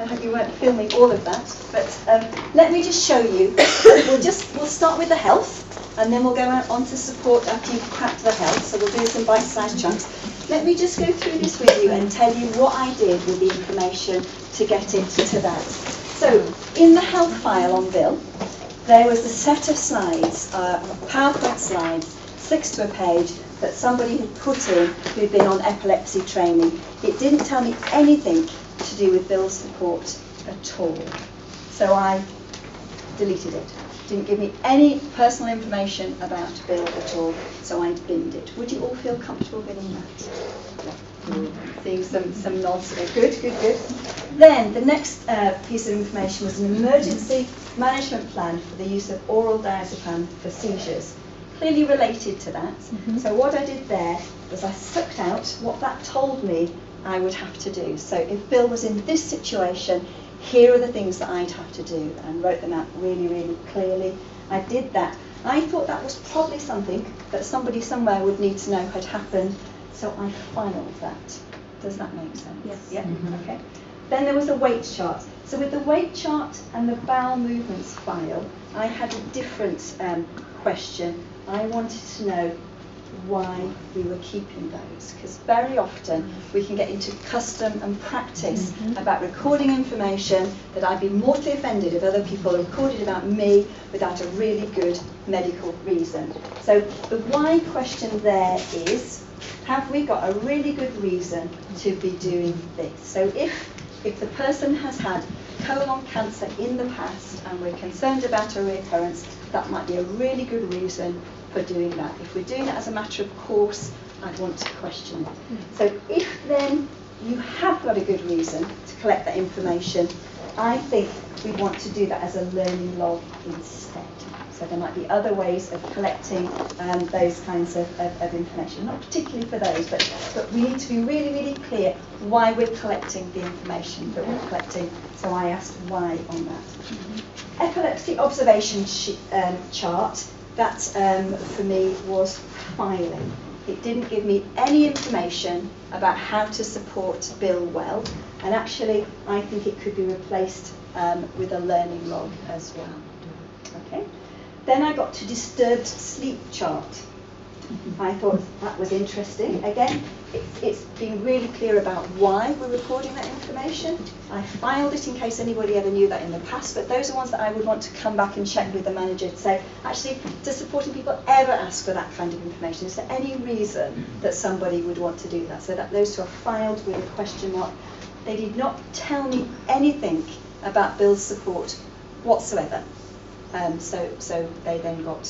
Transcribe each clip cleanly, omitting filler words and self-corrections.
hope you weren't filming all of that, but let me just show you. We'll start with the health, and then we'll go on to support after you've cracked the health, so we'll do some bite-sized chunks. Let me just go through this with you and tell you what I did with the information to get it to that. So, in the health file on Bill, there was a set of slides, PowerPoint slides, 6 to a page, that somebody had put in who'd been on epilepsy training. It didn't tell me anything to do with Bill's support at all. So I deleted it. Didn't give me any personal information about Bill at all, so I binned it. Would you all feel comfortable binning that? Yeah. Seeing some nods. Good. Then the next piece of information was an emergency management plan for the use of oral diazepam for seizures. Clearly related to that. So what I did there was I sucked out what that told me I would have to do. So if Bill was in this situation, here are the things that I'd have to do, and wrote them out really, really clearly. I did that. I thought that was probably something that somebody somewhere would need to know had happened, so I filed that. Does that make sense? Yes. Yeah? Okay. Then there was a weight chart. So with the weight chart and the bowel movements file, I had a different question. I wanted to know why we were keeping those, because very often we can get into custom and practice about recording information that I'd be mortally offended if other people recorded about me without a really good medical reason. So the why question there is, have we got a really good reason to be doing this? So if the person has had colon cancer in the past and we're concerned about a recurrence, that might be a really good reason for doing that. If we're doing it as a matter of course, I'd want to question it. So if then you have got a good reason to collect that information, I think we'd want to do that as a learning log instead. So there might be other ways of collecting those kinds of information. Not particularly for those, but we need to be really, really clear why we're collecting the information that we're collecting. So I asked why on that. Epilepsy observation chart, that for me was filing. It didn't give me any information about how to support Bill well, and actually I think it could be replaced with a learning log as well. Okay. Then I got to disturbed sleep chart. I thought that was interesting. Again, it's being really clear about why we're recording that information. I filed it in case anybody ever knew that in the past, but those are ones that I would want to come back and check with the manager to say, actually, does supporting people ever ask for that kind of information? Is there any reason that somebody would want to do that? So that those two are filed with a question mark. They did not tell me anything about Bill's support whatsoever. So they then got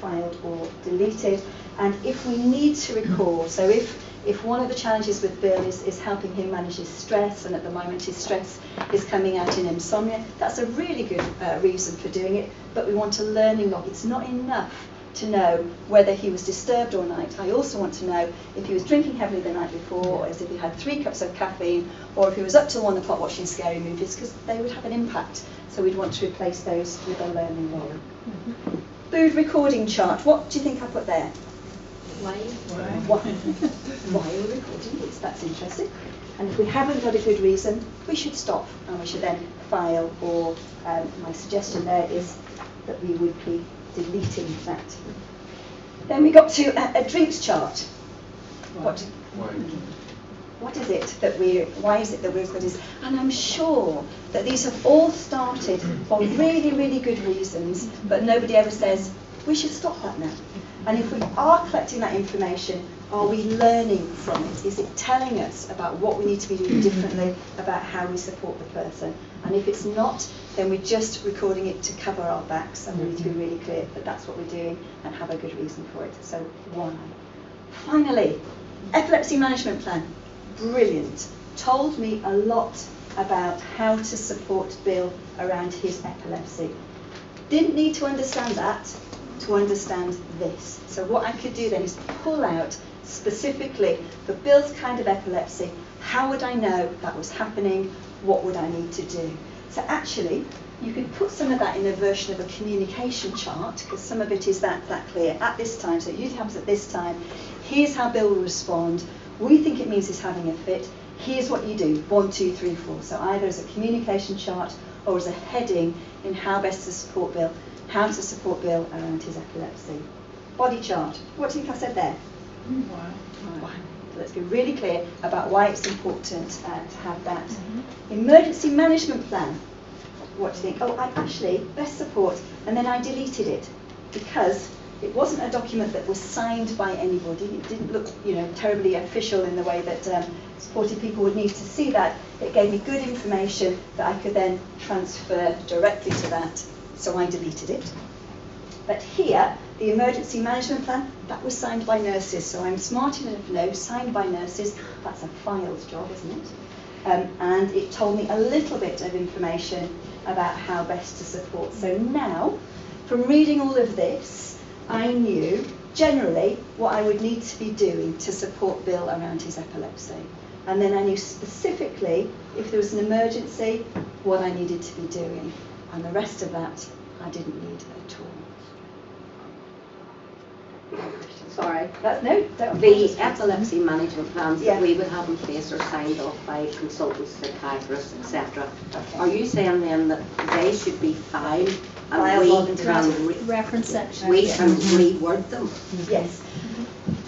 filed or deleted. And if we need to recall, so if one of the challenges with Bill is helping him manage his stress, and at the moment his stress is coming out in insomnia, that's a really good reason for doing it, but we want a learning log. It's not enough to know whether he was disturbed all night. I also want to know if he was drinking heavily the night before, or as if he had 3 cups of caffeine, or if he was up till 1 o'clock watching scary movies, because they would have an impact. So we'd want to replace those with a learning log. Food recording chart. What do you think I put there? Why are we recording this? That's interesting. And if we haven't got a good reason, we should stop and we should then file, or my suggestion there is that we would be deleting that. Then we got to a drinks chart. What is it that why is it that we're recording this? And I'm sure that these have all started for really, really good reasons, but nobody ever says, we should stop that now. And if we are collecting that information, are we learning from it? Is it telling us about what we need to be doing differently about how we support the person? And if it's not, then we're just recording it to cover our backs, and we need to be really clear that that's what we're doing and have a good reason for it. So why? Finally, epilepsy management plan. Brilliant. Told me a lot about how to support Bill around his epilepsy. Didn't need to understand that to understand this. So what I could do then is pull out specifically for Bill's kind of epilepsy, how would I know that was happening, what would I need to do? So actually, you can put some of that in a version of a communication chart, because some of it is that clear at this time. So it usually happens at this time. Here's how Bill will respond. We think it means he's having a fit. here's what you do, 1, 2, 3, 4. So either as a communication chart or as a heading in how best to support Bill, how to support Bill around his epilepsy. Body chart. What do you think I said there? Why? So let's be really clear about why it's important to have that. Emergency management plan. What do you think? Oh, I actually, best support, and then I deleted it because it wasn't a document that was signed by anybody. It didn't look, terribly official in the way that supported people would need to see that. It gave me good information that I could then transfer directly to that, so I deleted it. But here, the emergency management plan, that was signed by nurses, so I'm smart enough to know, signed by nurses, that's a files job, isn't it? And it told me a little bit of information about how best to support. So now, from reading all of this, I knew generally what I would need to be doing to support Bill around his epilepsy. And then I knew specifically, if there was an emergency, what I needed to be doing. And the rest of that, I didn't need at all. Sorry. Don't the epilepsy management plans Yeah. that we would have in place are signed off by consultants, psychiatrists, etc. Okay. Are you saying then that they should be filed Filed and on we the can, reference section. we can reword them? Yes.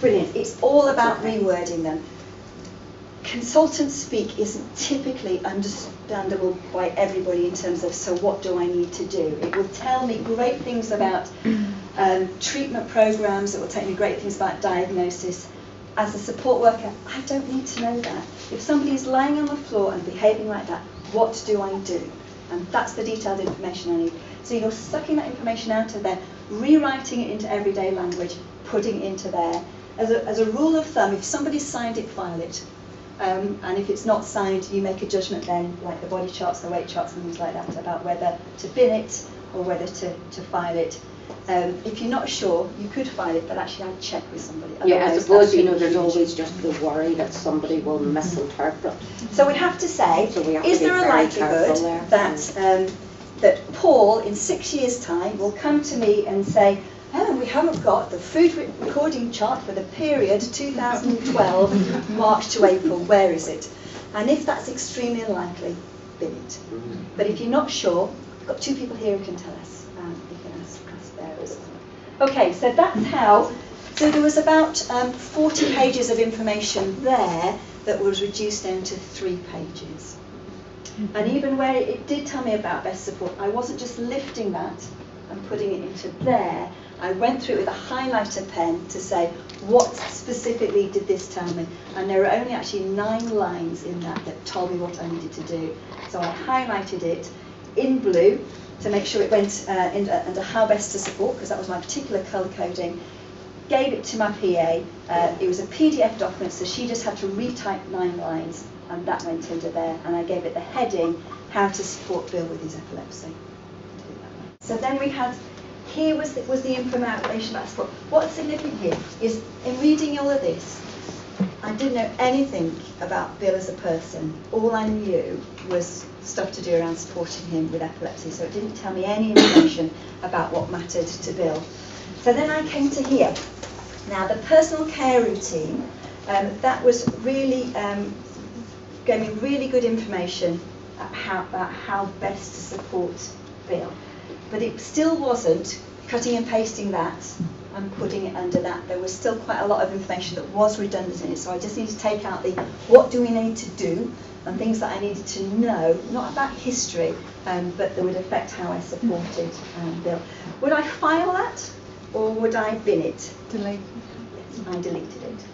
Brilliant. It's all about rewording them. Consultant speak isn't typically understandable by everybody in terms of, so what do I need to do? It will tell me great things about treatment programs. It will tell me great things about diagnosis. As a support worker, I don't need to know that. If somebody is lying on the floor and behaving like that, what do I do? And that's the detailed information I need. So you're sucking that information out of there, rewriting it into everyday language, putting it into there. As a rule of thumb, if somebody's signed it, file it. And if it's not signed, you make a judgment then, like the body charts, the weight charts and things like that, about whether to bin it or whether to file it. If you're not sure, you could file it, but actually I'd check with somebody. Yeah, I Otherwise, suppose, that's really there's huge. always just the worry that somebody will misinterpret. So we have to say, So we have is to be there a very likelihood careful there. that Paul, in 6 years' time, will come to me and say, oh, we haven't got the food recording chart for the period 2012, March to April, where is it? And if that's extremely unlikely, bin it. But if you're not sure, we've got 2 people here who can tell us. You can ask there as well. Okay, so that's how. So there was about 40 pages of information there that was reduced down to 3 pages. And even where it did tell me about best support, I wasn't just lifting that and putting it into there. I went through it with a highlighter pen to say, what specifically did this tell me? And there were only actually 9 lines in that told me what I needed to do. So I highlighted it in blue to make sure it went under how best to support, because that was my particular colour coding. Gave it to my PA. It was a PDF document, so she just had to retype 9 lines, and that went under there. And I gave it the heading, how to support Bill with his epilepsy. So then we had, here was the information about support. What's significant here is, in reading all of this, I didn't know anything about Bill as a person. All I knew was stuff to do around supporting him with epilepsy, so it didn't tell me any information about what mattered to Bill. So then I came to here. Now, the personal care routine, that was really, gave me really good information about how best to support Bill. But it still wasn't cutting and pasting that and putting it under that. There was still quite a lot of information that was redundant in it, so I just needed to take out the what do we need to do and things that I needed to know, not about history, but that would affect how I supported Bill. Would I file that or would I bin it? Delete. Yes, I deleted it.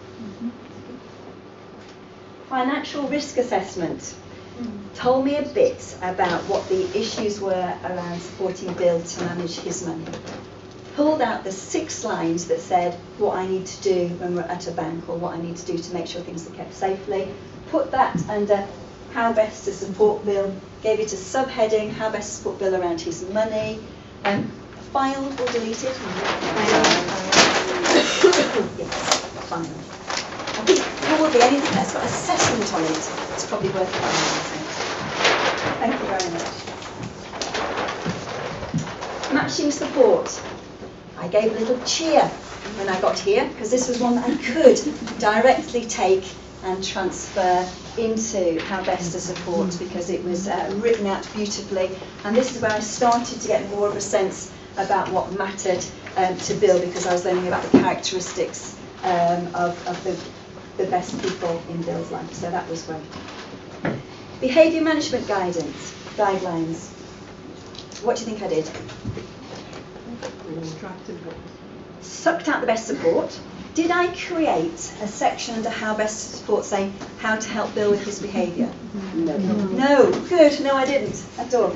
Financial risk assessment told me a bit about what the issues were around supporting Bill to manage his money. Pulled out the 6 lines that said what I need to do when we're at a bank or what I need to do to make sure things are kept safely. Put that under how best to support Bill. Gave it a subheading, how best to support Bill around his money. Filed or deleted? Yes, filed. I think probably anything that's got assessment on it is probably worth filing. Thank you very much. Matching support. I gave a little cheer when I got here, because this was one that I could directly take and transfer into how best to support because it was written out beautifully, and this is where I started to get more of a sense about what mattered to Bill, because I was learning about the characteristics of the best people in Bill's life, so that was great. Behaviour management guidelines. What do you think I did? Sucked out the best support. Did I create a section under how best to support, saying how to help Bill with his behaviour? No, good. No, I didn't at all.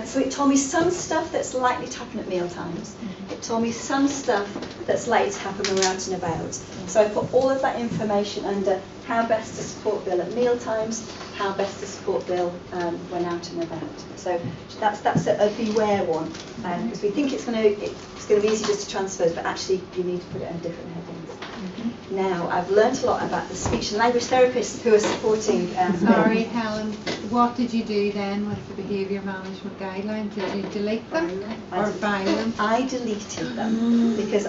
So it told me some stuff that's likely to happen at meal times. It told me some stuff that's likely to happen when we're out and about. So I put all of that information under how best to support Bill at meal times, how best to support Bill when out and about. So that's a beware one, because we think it's going to be easy just to transfer, but actually you need to put it in different headings. Now, I've learnt a lot about the speech and language therapists who are supporting Sorry, Helen, what did you do then with the behaviour management guidelines? Did you delete them or file them? I deleted them because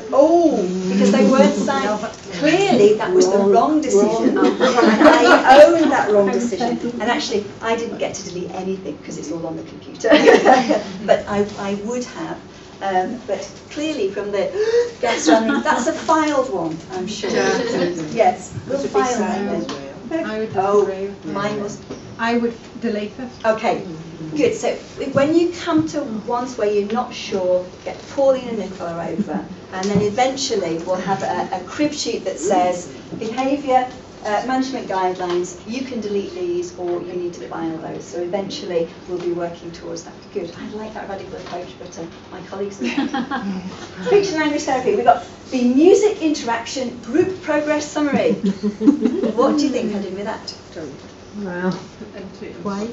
they weren't signed. Clearly, that was the wrong decision, and I own that wrong decision. And actually, I didn't get to delete anything because it's all on the computer. But I would have. But clearly from the that's a filed one, I'm sure. Yes, we'll file that then. I would disagree. Mine was. I would delete it. Okay, good. So when you come to ones where you're not sure, get Pauline and Nicola over, and then eventually we'll have a crib sheet that says behaviour management guidelines. You can delete these, or you need to file those. So eventually we'll be working towards that. Good. I like that radical approach, but my colleagues don't. Speech and language therapy. We've got the music interaction group progress summary. What do you think I did with that? Wow. Why?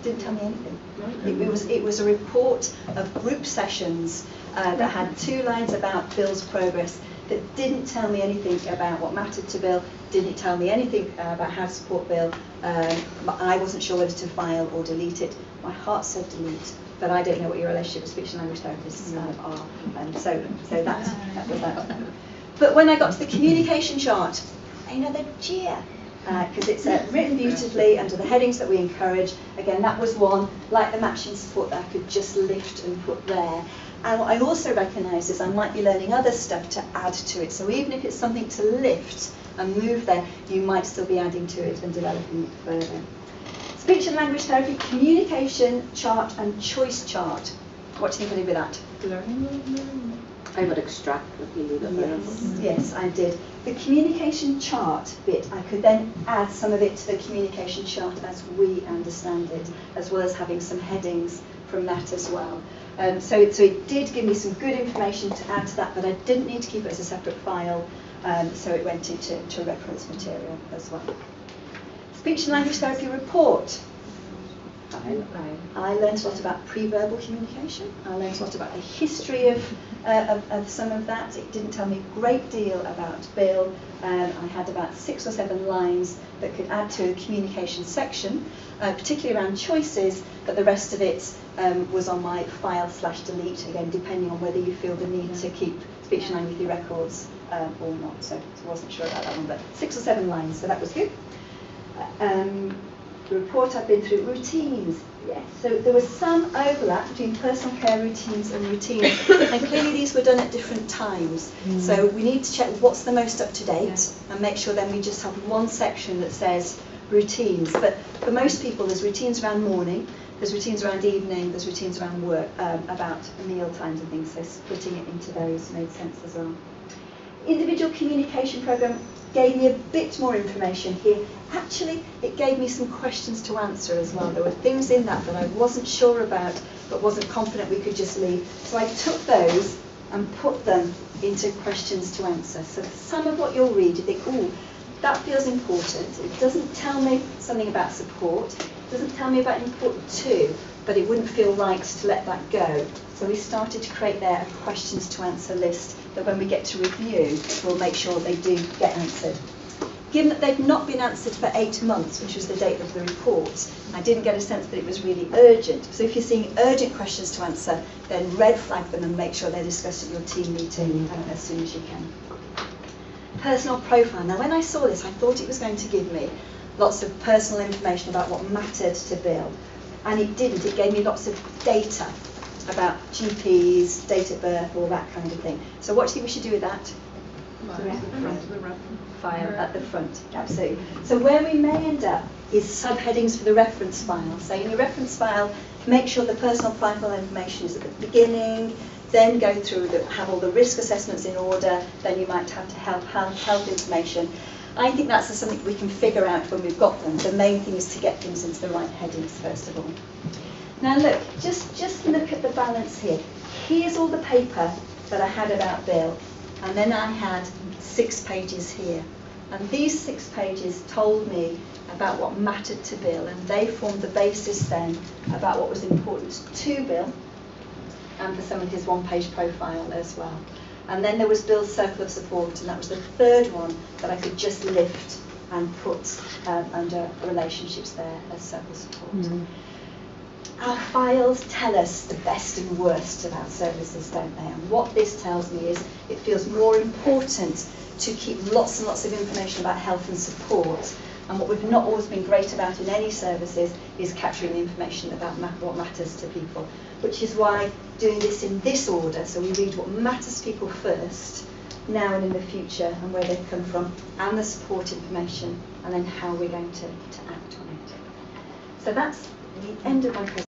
Didn't tell me anything. It was a report of group sessions that had 2 lines about Bill's progress that didn't tell me anything about what mattered to Bill, didn't tell me anything about how to support Bill. I wasn't sure whether to file or delete it. My heart said delete, but I don't know what your relationship with speech and language therapists are. And so that was that. But when I got to the communication chart, another cheer. Because it's written beautifully under the headings that we encourage. Again, that was one, like the matching support, that I could just lift and put there. And what I also recognise is I might be learning other stuff to add to it. So even if it's something to lift and move there, you might still be adding to it and developing it further. Speech and language therapy, communication chart and choice chart. What do you think I did with that? I would extract what you need. Yes, I did. The communication chart bit, I could then add some of it to the communication chart as we understand it, as well as having some headings from that as well. So it did give me some good information to add to that, but I didn't need to keep it as a separate file, so it went into reference material as well. Speech and language therapy report. I learned a lot about pre-verbal communication. I learned a lot about the history of some of that. It didn't tell me a great deal about Bill. I had about 6 or 7 lines that could add to a communication section, particularly around choices, but the rest of it was on my file/delete, again, depending on whether you feel the need to keep speech and language records or not. So I wasn't sure about that one, but 6 or 7 lines, so that was good. The report I've been through, routines. Yes, so there was some overlap between personal care routines and routines, and clearly these were done at different times. So we need to check what's the most up to date and make sure then we just have one section that says routines. But for most people, there's routines around morning, there's routines around evening, there's routines around work, about meal times and things. So splitting it into those made sense as well. Individual communication program gave me a bit more information here. Actually, it gave me some questions to answer as well. There were things in that I wasn't sure about, but wasn't confident we could just leave. So I took those and put them into questions to answer. So some of what you'll read, you think, ooh, that feels important. It doesn't tell me something about support. It doesn't tell me about important too, but it wouldn't feel right to let that go. So we started to create there a questions to answer list that when we get to review, we'll make sure they do get answered. Given that they've not been answered for 8 months, which was the date of the report, I didn't get a sense that it was really urgent. So if you're seeing urgent questions to answer, then red flag them and make sure they're discussed at your team meeting as soon as you can. personal profile. Now when I saw this, I thought it was going to give me lots of personal information about what mattered to Bill, and it didn't. It gave me lots of data about GPs, date of birth, all that kind of thing. So what do you think we should do with that? File at the front, absolutely. So where we may end up is subheadings for the reference file. So in your reference file, make sure the personal profile information is at the beginning, then go through, have all the risk assessments in order, then you might have to have health information. I think that's something we can figure out when we've got them. The main thing is to get things into the right headings first of all. Now look, just look at the balance here. Here's all the paper that I had about Bill, and then I had 6 pages here. And these 6 pages told me about what mattered to Bill, and they formed the basis then about what was important to Bill and for some of his one-page profile as well. And then there was Bill's circle of support, and that was the third one that I could just lift and put under relationships there as circle support. Mm-hmm. Our files tell us the best and worst about services, don't they? And what this tells me is it feels more important to keep lots and lots of information about health and support. And what we've not always been great about in any services is capturing the information about what matters to people, which is why doing this in this order, so we read what matters to people first, now and in the future, and where they've come from, and the support information, and then how we're going to act on it. So that's the end of my presentation.